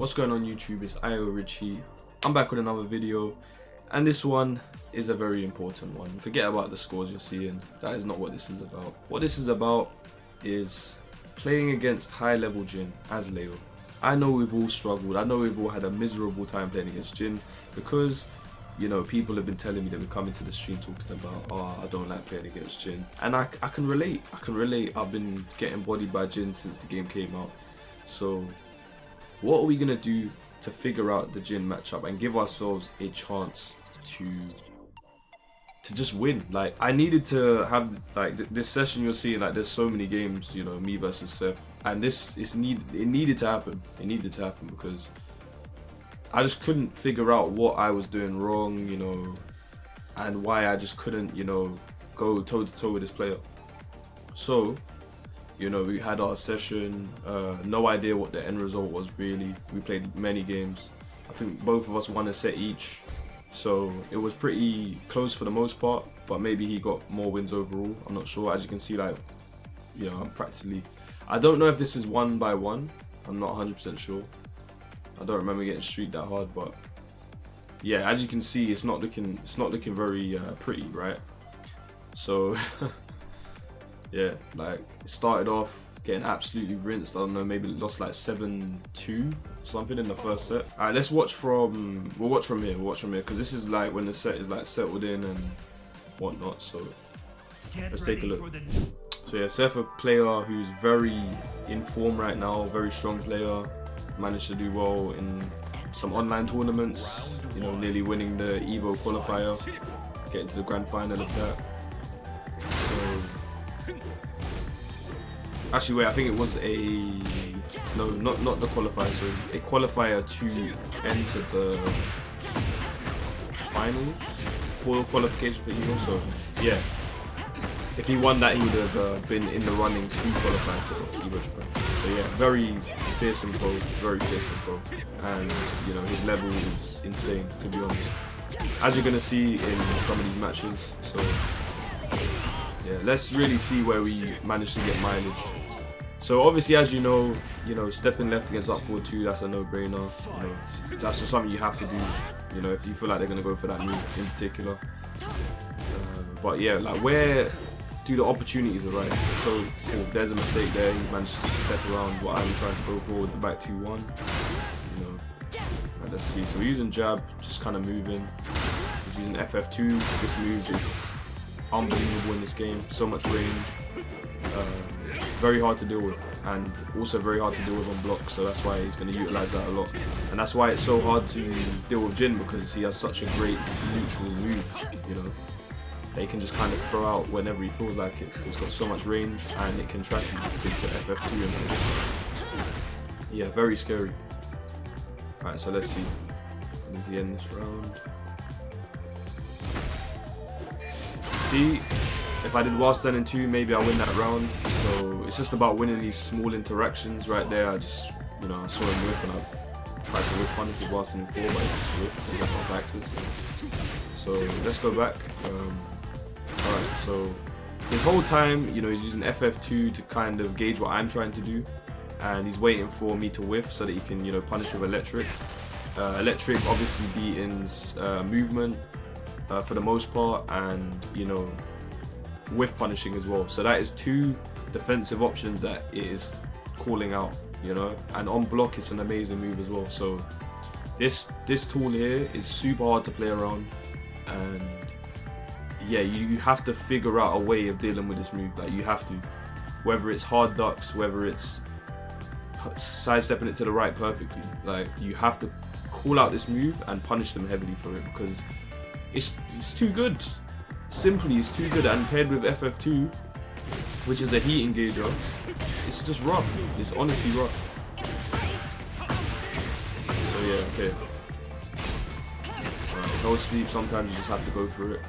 What's going on YouTube? It's AyoRichie. I'm back with another video, and this one is a very important one. Forget about the scores you're seeing. That is not what this is about. What this is about is playing against high level Jin as Leo. I know we've all struggled. I know we've all had a miserable time playing against Jin because, you know, people have been telling me that we come into the stream talking about, oh, I don't like playing against Jin. And I can relate. I've been getting bodied by Jin since the game came out. So what are we going to do to figure out the Jin matchup and give ourselves a chance to just win? Like, I needed to have, like, this session you're seeing, like, there's so many games, you know, me versus Seth. And it needed to happen. It needed to happen because I just couldn't figure out what I was doing wrong, you know, and why I just couldn't, you know, go toe to toe with this player. So, you know, we had our session, no idea what the end result was really. We played many games. I think both of us won a set each. So it was pretty close for the most part, but maybe he got more wins overall. I'm not sure. As you can see, like, you know, I don't know if this is 1 by 1. I'm not 100% sure. I don't remember getting streaked that hard, but yeah, as you can see, it's not looking very pretty, right? So yeah, like, it started off getting absolutely rinsed. I don't know, maybe lost like 7-2 something in the first set. Alright, we'll watch from here because this is like when the set is like settled in and whatnot. So let's take a look. So yeah, Seth, a player who's very in form right now, very strong player, managed to do well in some online tournaments, you know, nearly winning the Evo qualifier, getting to the grand final of that. So actually, wait, I think it was not the qualifier, so a qualifier to enter the finals for qualification for Evo. So yeah, if he won that, he would have been in the running to qualify for Evo Japan. So yeah, very fearsome foe, and you know, his level is insane, to be honest, as you're gonna see in some of these matches. So yeah, let's really see where we manage to get mileage. So obviously, as you know, stepping left against up 4-2, that's a no-brainer. You know, that's just something you have to do. You know, if you feel like they're gonna go for that move in particular. But yeah, like, where do the opportunities arise? So there's a mistake there. He managed to step around what I'm trying to go for with the back 2-1. You know, right, let's see. So we're using jab, just kind of moving. He's using FF2. This move is unbelievable in this game. So much range. Very hard to deal with, and also very hard to deal with on block, so that's why he's going to utilize that a lot. And that's why it's so hard to deal with Jin, because he has such a great neutral move, you know, that he can just kind of throw out whenever he feels like it. He's got so much range, and it can track you with the FF2 and everything. Yeah, very scary. Alright, so let's see. Does he end this round? See, if I did while standing 2, maybe I win that round. So it's just about winning these small interactions right there. I just, you know, I saw him whiff and I tried to whip punish with while standing 4, but I just whiffed. That's off axis. So let's go back. Alright, so this whole time, you know, he's using FF2 to kind of gauge what I'm trying to do, and he's waiting for me to whiff so that he can, you know, punish with electric. Electric obviously beatings movement for the most part, and, you know, whiff punishing as well. So that is 2 defensive options that it is calling out, you know, and on block it's an amazing move as well. So this tool here is super hard to play around, and yeah, you have to figure out a way of dealing with this move. Like, you have to, whether it's hard ducks, whether it's sidestepping it to the right perfectly, like, you have to call out this move and punish them heavily for it, because it's too good. Simply, it's too good, and paired with FF2, which is a heat engager, it's just rough. It's honestly rough. So yeah, okay. No sweep, sometimes you just have to go for it.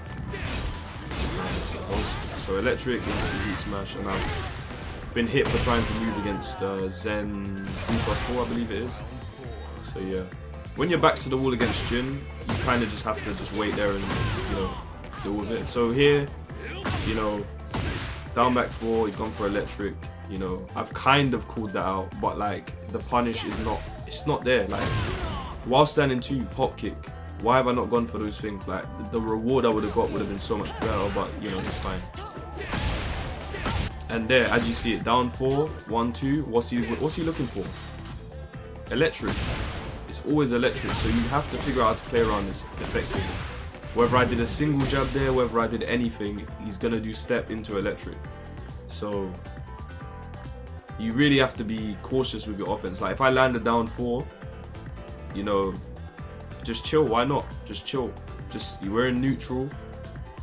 So electric into heat smash, and I've been hit for trying to move against Zen 3+4, I believe it is. So yeah, when your back's to the wall against Jin, you kind of just have to just wait there and, you know, deal with it. So here, you know, down back 4, he's gone for electric. You know, I've kind of called that out, but like, the punish is not it's not there. Like, while standing 2, pop kick. Why have I not gone for those things? Like, the reward I would have got would have been so much better, but you know, it's fine. And there, as you see it, down 4, 1, 2. What's he looking for? Electric. It's always electric, so you have to figure out how to play around this effectively. Whether I did a single jab there, whether I did anything, he's gonna do step into electric. So you really have to be cautious with your offense. Like, if I land a down 4, you know, just chill. Why not? Just chill. We're in neutral.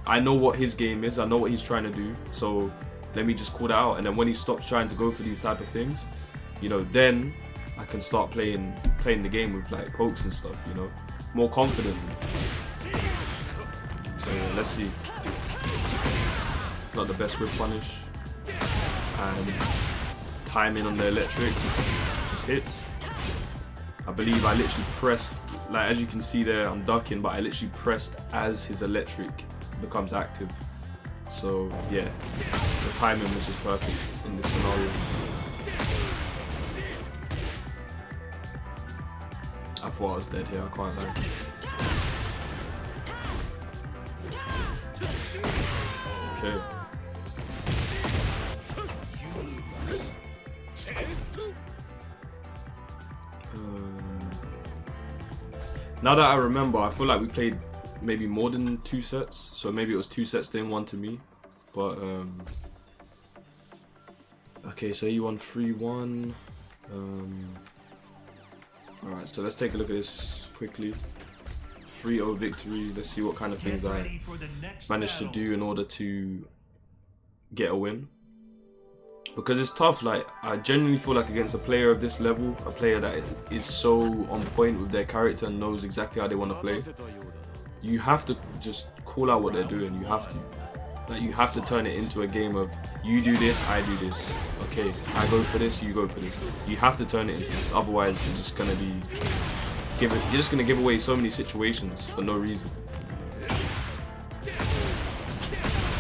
I know what his game is. I know what he's trying to do. So let me just call that out. And then when he stops trying to go for these type of things, you know, then I can start playing the game with like pokes and stuff, you know, more confidently. So yeah, let's see. Not the best whip punish. And timing on the electric just hits. I believe I literally pressed, like as you can see there, I'm ducking, but I literally pressed as his electric becomes active. So yeah, the timing was just perfect in this scenario. I thought I was dead here, I can't lie. Okay. Now that I remember, I feel like we played maybe more than 2 sets. So maybe it was 2 sets to him, 1 to me. But okay, so he won 3-1. Alright, so let's take a look at this quickly. 3-0 victory. Let's see what kind of things I managed to do in order to get a win. Because it's tough. Like, I genuinely feel like against a player of this level, a player that is so on point with their character and knows exactly how they want to play, you have to just call out what they're doing. You have to. Like, you have to turn it into a game of, you do this, I do this. Okay, I go for this, you go for this. You have to turn it into this. Otherwise, you're just gonna be you're just gonna give away so many situations for no reason.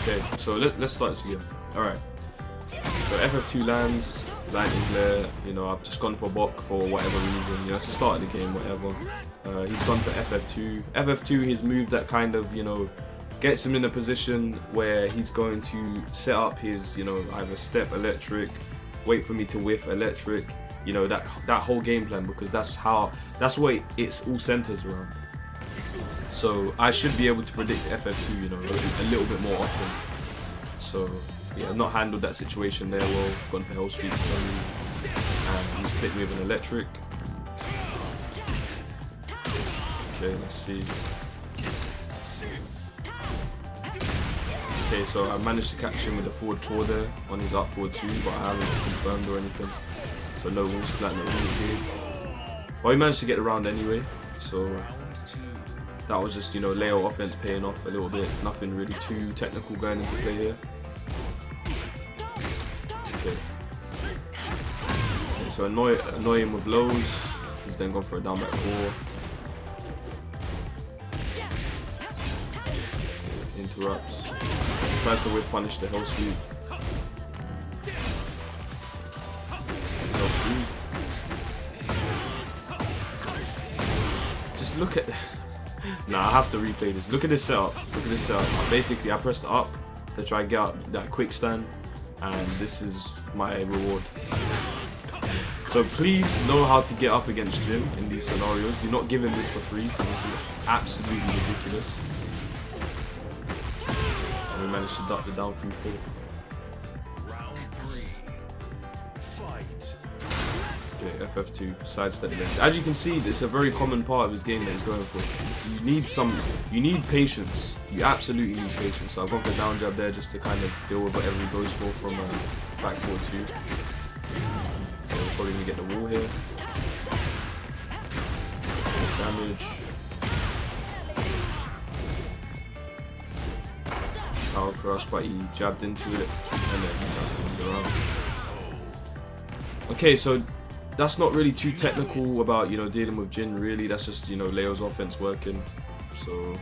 Okay, so let's start this again. All right. So FF2 lands, lightning glare. You know, I've just gone for Bok for whatever reason. You know, it's the start of the game, whatever. He's gone for FF2. FF2, his move that kind of, you know, gets him in a position where he's going to set up his, you know, either step electric, wait for me to whiff electric, you know, that whole game plan, because that's what it's all centers around. So I should be able to predict FF2, you know, a little bit more often. So yeah, I've not handled that situation there well. Gone for Hell Sweep suddenly, and he's clicked me with an electric. Okay, let's see. Okay, so I managed to catch him with the forward 4 there on his up forward 2, but I haven't confirmed or anything. So no wall splat, no engage. But he managed to get around anyway, so that was just, you know, layout offense paying off a little bit. Nothing really too technical going into play here. Okay. So annoy him with lows. He's then gone for a down back 4. Interrupts. Tries to whiff punish the Hell Sweep. Hell Sweep. Just look at... Nah, I have to replay this. Look at this setup. Look at this setup. Basically, I pressed up to try and get out that quick stand, and this is my reward. So please know how to get up against Jin in these scenarios. Do not give him this for free, because this is absolutely ridiculous. And we managed to duck the down through 4. Round 3. Fight. Okay, FF2, sidestep there. As you can see, it's a very common part of his game that he's going for. You need patience. You absolutely need patience. So I've gone for a down jab there just to kind of deal with whatever he goes for from back forward 2. So we're probably gonna get the wall here. Damage. Power crush, but he jabbed into it, and then that's coming around. Okay, so that's not really too technical about, you know, dealing with Jin, really. That's just, you know, Leo's offense working. So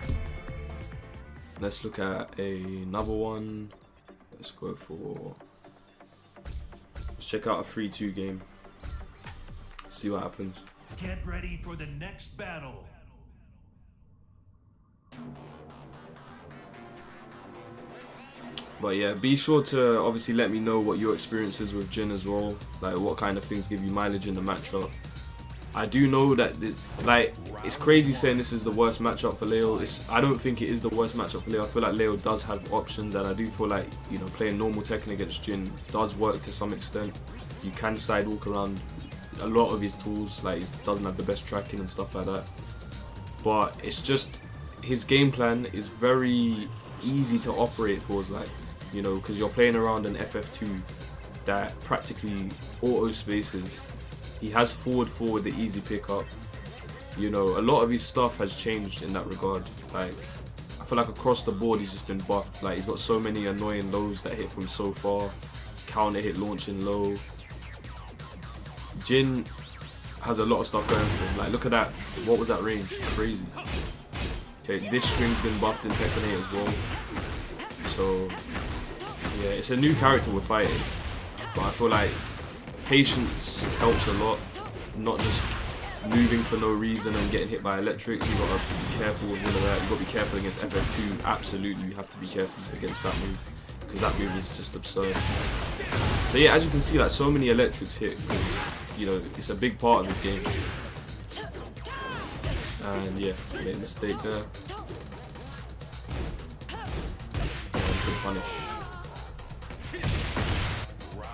let's look at another one. Let's go for... Let's check out a 3-2 game. See what happens. Get ready for the next battle. But yeah, be sure to obviously let me know what your experience is with Jin as well. Like what kind of things give you mileage in the matchup. I do know that like it's crazy saying this is the worst matchup for Leo. I don't think it is the worst matchup for Leo. I feel like Leo does have options, and I do feel like, you know, playing normal Tekken against Jin does work to some extent. You can sidewalk around a lot of his tools, like he doesn't have the best tracking and stuff like that. But it's just his game plan is very easy to operate for, like, you know, because you're playing around an FF2 that practically auto spaces. He has forward, the easy pickup. You know, a lot of his stuff has changed in that regard. Like, I feel like across the board he's just been buffed. Like, he's got so many annoying lows that hit from so far. Counter hit launching low. Jin has a lot of stuff going for him. Like, look at that. What was that range? Crazy. Okay, this string's been buffed in Tekken 8 as well. So, yeah, it's a new character we're fighting. But I feel like patience helps a lot, not just moving for no reason and getting hit by electrics. You gotta be careful with all of that. You gotta be careful against FF2. Absolutely, you have to be careful against that move, because that move is just absurd. So yeah, as you can see, like, so many electrics hit, because, you know, it's a big part of his game. And yeah, made a mistake there. And good punish.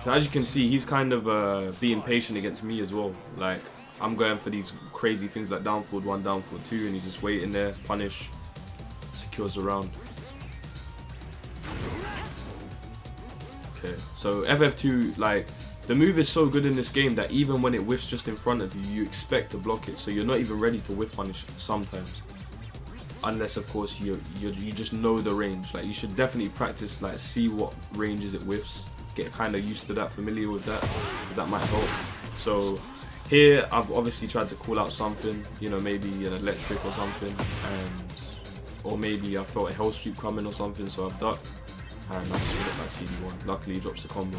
So as you can see, he's kind of being patient against me as well. Like, I'm going for these crazy things like down forward 1, down forward 2, and he's just waiting there, punish, secures the round. Okay, so FF2, like, the move is so good in this game that even when it whiffs just in front of you, you expect to block it. So you're not even ready to whiff punish sometimes. Unless, of course, you just know the range. Like, you should definitely practice, like, see what ranges it whiffs. Get kind of used to that, familiar with that, because that might help. So here I've obviously tried to call out something, you know, maybe an electric or something, or maybe I felt a hell sweep coming or something, so I've ducked, and I just got that CD1. Luckily he drops the combo.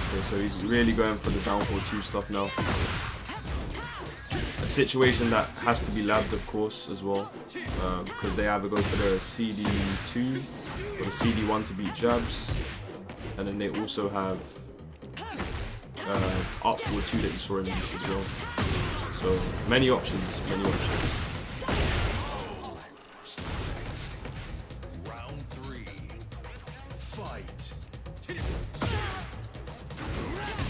Okay, so he's really going for the down forward 2 stuff now. A situation that has to be labbed, of course, as well, because they either go for the CD2 or the CD1 to beat jabs, and then they also have up forward 2 that you saw him use as well. So many options, many options. Round 3. Fight.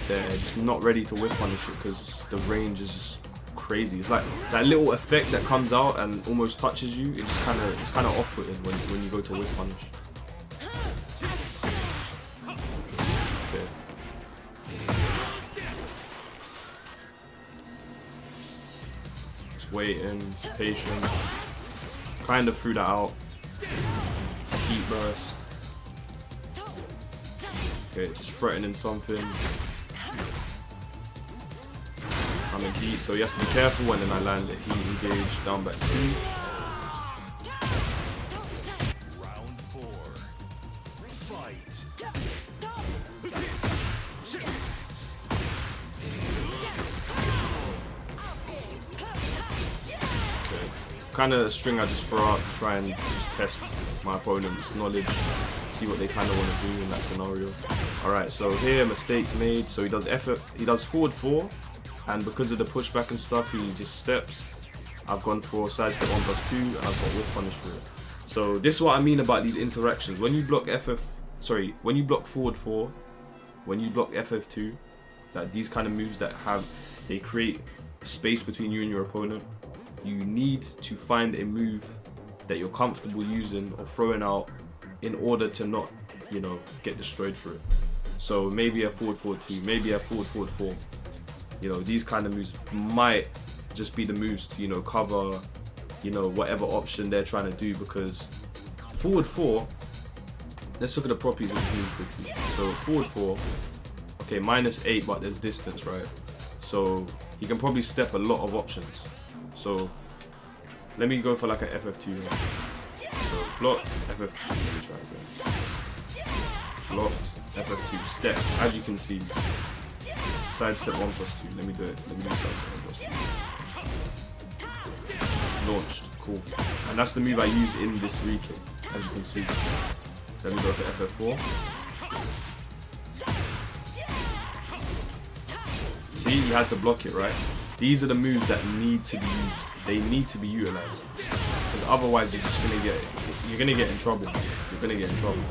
They're just not ready to whip punish it because the range is just crazy. It's like that little effect that comes out and almost touches you. It's kind of off-putting when you go to whip punish. Okay. Just waiting, patient. Kind of threw that out. Heat burst. Okay, just threatening something. I'm in heat, so he has to be careful, and then I land it. Heat engage, down back 2. Round 4. Fight. Okay. Kind of a string I just throw out to try and just test my opponent's knowledge, see what they kind of want to do in that scenario. Alright, so here, mistake made. So he does forward 4. And because of the pushback and stuff, he just steps. I've gone for sidestep 1+2, and I've got whip punish for it. So this is what I mean about these interactions. When you block when you block forward 4, when you block FF2, that these kind of moves that they create space between you and your opponent. You need to find a move that you're comfortable using or throwing out in order to not, you know, get destroyed for it. So maybe a forward 2, maybe a forward 4. You know, these kind of moves might just be the moves to, you know, cover, you know, whatever option they're trying to do, because forward 4, let's look at the properties of this move quickly. So forward 4, okay, -8, but there's distance, right? So he can probably step a lot of options. So let me go for like a FF2. So blocked, FF2, let me try again. Blocked, FF2, step, as you can see. Side step 1+2, let me do it, let me do side step 1+2. Launched, cool. And that's the move I use in this replay, as you can see. Let me go for FF4. See, you had to block it, right? These are the moves that need to be used. They need to be utilized. Because otherwise you're gonna get in trouble. You're gonna get in trouble.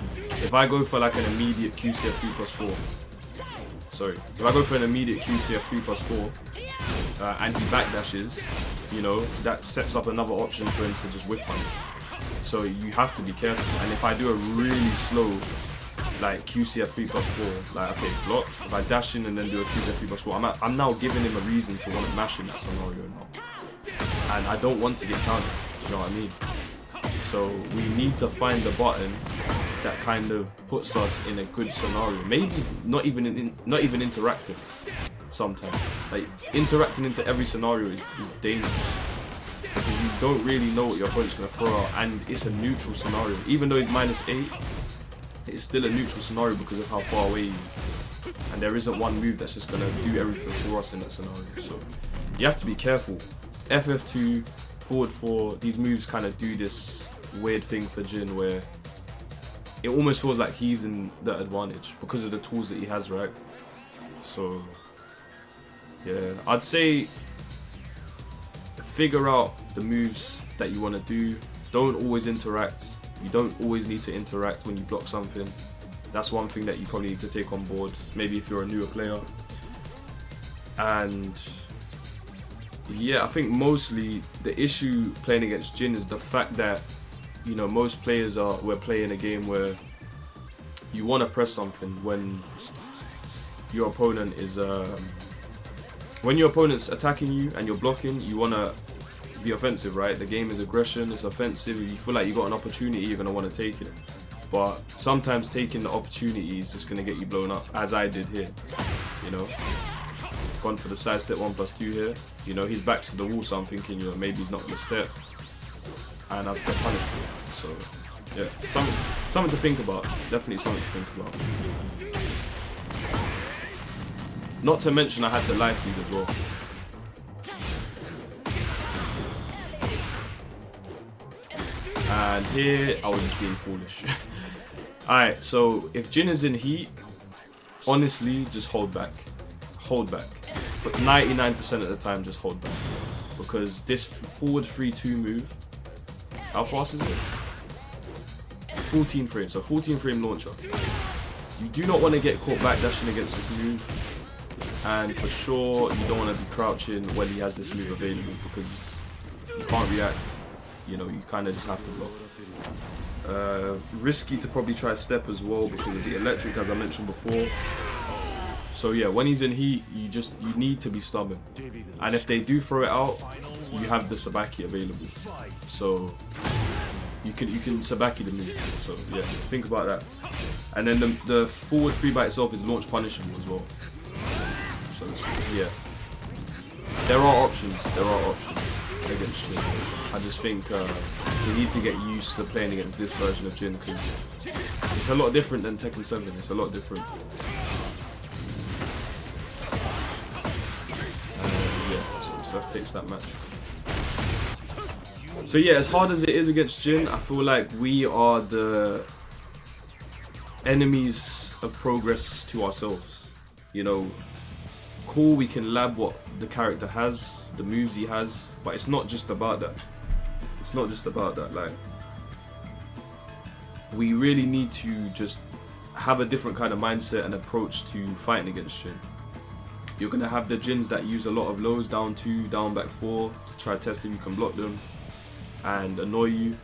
If I go for like an immediate QCF 3+4, sorry, if I go for an immediate QCF 3+4 and he backdashes, you know, that sets up another option for him to just whip punish. So you have to be careful. And if I do a really slow, like QCF 3+4, like okay, block. If I dash in and then do a QCF 3+4, I'm now giving him a reason to want to mash in that scenario now. And I don't want to get countered. You know what I mean? So we need to find the button that kind of puts us in a good scenario. Maybe not even interactive. Sometimes, like interacting into every scenario is dangerous because you don't really know what your opponent's gonna throw out, and it's a neutral scenario. Even though he's -8, it's still a neutral scenario because of how far away he is, and there isn't one move that's just gonna do everything for us in that scenario. So you have to be careful. FF2, forward 4, these moves kind of do this weird thing for Jin where it almost feels like he's in the advantage because of the tools that he has, right? So yeah, I'd say figure out the moves that you want to do. Don't always interact. You don't always need to interact when you block something. That's one thing that you probably need to take on board, maybe if you're a newer player. And yeah, I think mostly the issue playing against Jin is the fact that, you know, most players we're playing a game where you want to press something when your opponent is when your opponent's attacking you and you're blocking. You want to be offensive, right? The game is aggression, it's offensive. If you feel like you got an opportunity, you're going to want to take it. But sometimes taking the opportunity is just going to get you blown up, as I did here, you know. Gone for the side step 1+2 here. You know, he's back to the wall, so I'm thinking, you know, maybe he's not going to step. And I've got punished for it. So, yeah, something to think about. Definitely something to think about. Not to mention I had the life lead as well. And here, I was just being foolish. Alright, so if Jin is in heat, honestly, just hold back. Hold back. For 99% of the time, just hold back. Because this forward 3-2 move, how fast is it? 14 frames, so 14 frame launcher. You do not want to get caught backdashing against this move. And for sure, you don't want to be crouching when he has this move available because you can't react. You know, you kind of just have to block. Risky to probably try step as well because of the electric, as I mentioned before. So yeah, when he's in heat, you need to be stubborn. And if they do throw it out, you have the Sabaki available. So you can Sabaki the move. So yeah, think about that. And then the forward 3 by itself is launch punishing as well. So yeah, there are options. There are options against Jin. I just think you need to get used to playing against this version of Jin because it's a lot different than Tekken 7. It's a lot different. Yeah, so Seth takes that match. So yeah, as hard as it is against Jin, I feel like we are the enemies of progress to ourselves. You know, cool, we can lab what the character has, the moves he has, but it's not just about that. It's not just about that. Like, we really need to just have a different kind of mindset and approach to fighting against Jin. You're gonna have the Jins that use a lot of lows, down 2, down back 4, to try to test if you can block them and annoy you.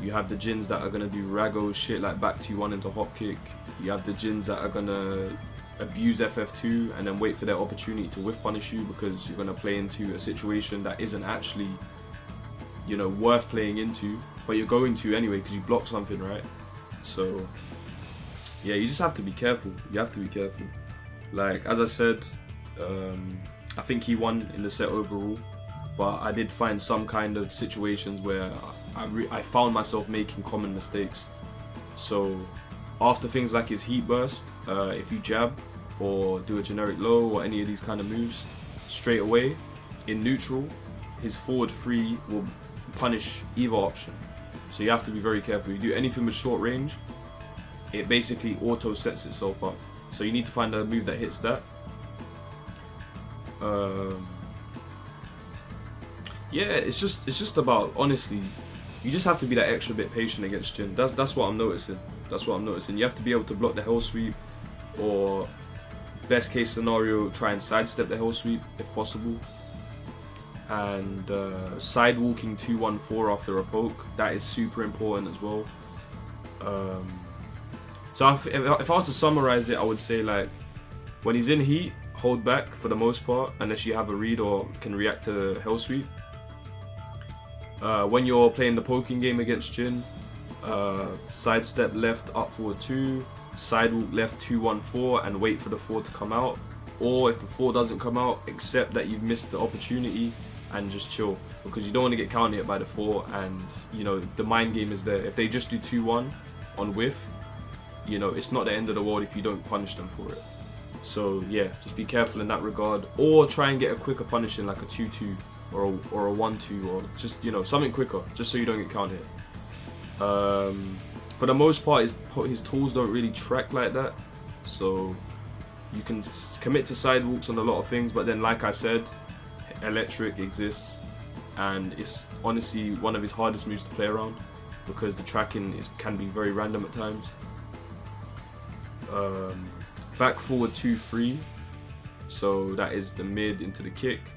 You have the Jins that are gonna do Rago shit like back 2-1 into hop kick. You have the Jins that are gonna abuse FF2 and then wait for their opportunity to whiff punish you because you're going to play into a situation that isn't actually, you know, worth playing into, but you're going to anyway because you block something, right? So yeah, you just have to be careful. You have to be careful. Like, as I said, I think he won in the set overall. but I did find some kind of situations where I found myself making common mistakes. So after things like his heat burst, if you jab or do a generic low or any of these kind of moves, straight away in neutral, his forward 3 will punish either option. So you have to be very careful. You do anything with short range, it basically auto sets itself up. So you need to find a move that hits that. Yeah, it's just about, honestly, you just have to be that extra bit patient against Jin. That's what I'm noticing. That's what I'm noticing. You have to be able to block the hell sweep, or best case scenario, try and sidestep the hell sweep if possible. And sidewalking 2-1-4 after a poke, that is super important as well. So if I was to summarize it, I would say, like, when he's in heat, hold back for the most part, unless you have a read or can react to hell sweep. When you're playing the poking game against Jin, sidestep left up forward 2, sidewalk left 2-1-4 and wait for the 4 to come out. Or if the 4 doesn't come out, accept that you've missed the opportunity and just chill, because you don't want to get counter hit by the 4, and you know the mind game is there. If they just do 2-1 on whiff, you know it's not the end of the world if you don't punish them for it. So yeah, just be careful in that regard, or try and get a quicker punish in, like a 2-2 or a 1-2, or just, you know, something quicker, just so you don't get counter hit. For the most part, his tools don't really track like that, so you can commit to sidewalks on a lot of things, but then, like I said, electric exists, and it's honestly one of his hardest moves to play around because the tracking can be very random at times. Back forward 2-3, so that is the mid into the kick,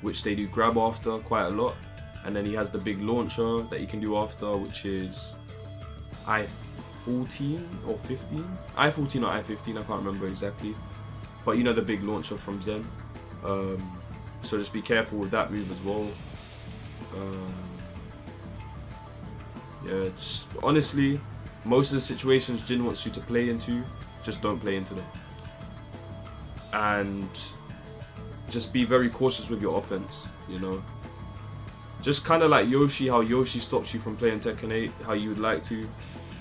which they do grab after quite a lot, and then he has the big launcher that you can do after, which is I-14 or 15? I-14 or I-15, I can't remember exactly, but you know the big launcher from Zen. So just be careful with that move as well. Yeah, just honestly, most of the situations Jin wants you to play into, just don't play into them. And just be very cautious with your offense, you know. Just kind of like Yoshi, how Yoshi stops you from playing Tekken 8, how you would like to.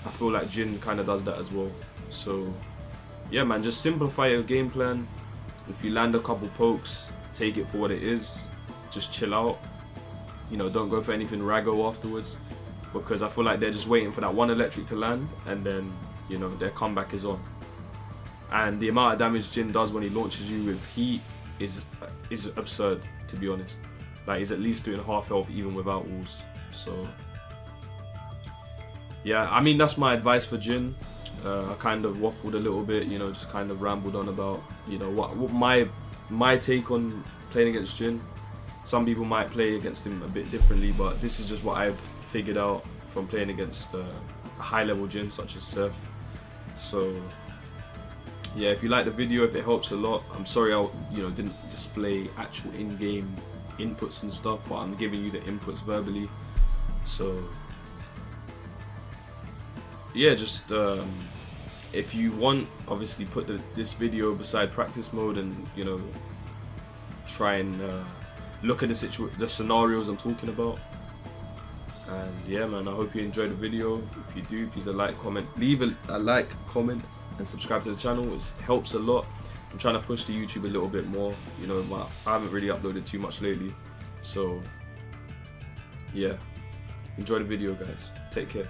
I feel like Jin kind of does that as well. So yeah, man, just simplify your game plan. If you land a couple pokes, take it for what it is. Just chill out. You know, don't go for anything raggo afterwards, because I feel like they're just waiting for that one electric to land, and then, you know, their comeback is on. And the amount of damage Jin does when he launches you with heat is absurd, to be honest. Like, he's at least doing half health even without walls. So yeah, I mean, that's my advice for Jin. I kind of waffled a little bit, you know, just kind of rambled on about, you know, what my take on playing against Jin. Some people might play against him a bit differently, but this is just what I've figured out from playing against a high-level Jin such as Seth. So yeah, if you like the video, if it helps a lot, I'm sorry I didn't display actual in-game inputs and stuff, but I'm giving you the inputs verbally. So yeah, just if you want, obviously put this video beside practice mode, and you know, try and look at the scenarios I'm talking about. And yeah, man, I hope you enjoyed the video. If you do, please leave a like, comment, and subscribe to the channel. It helps a lot. I'm trying to push the YouTube a little bit more, you know, but I haven't really uploaded too much lately. So yeah, enjoy the video, guys. Take care.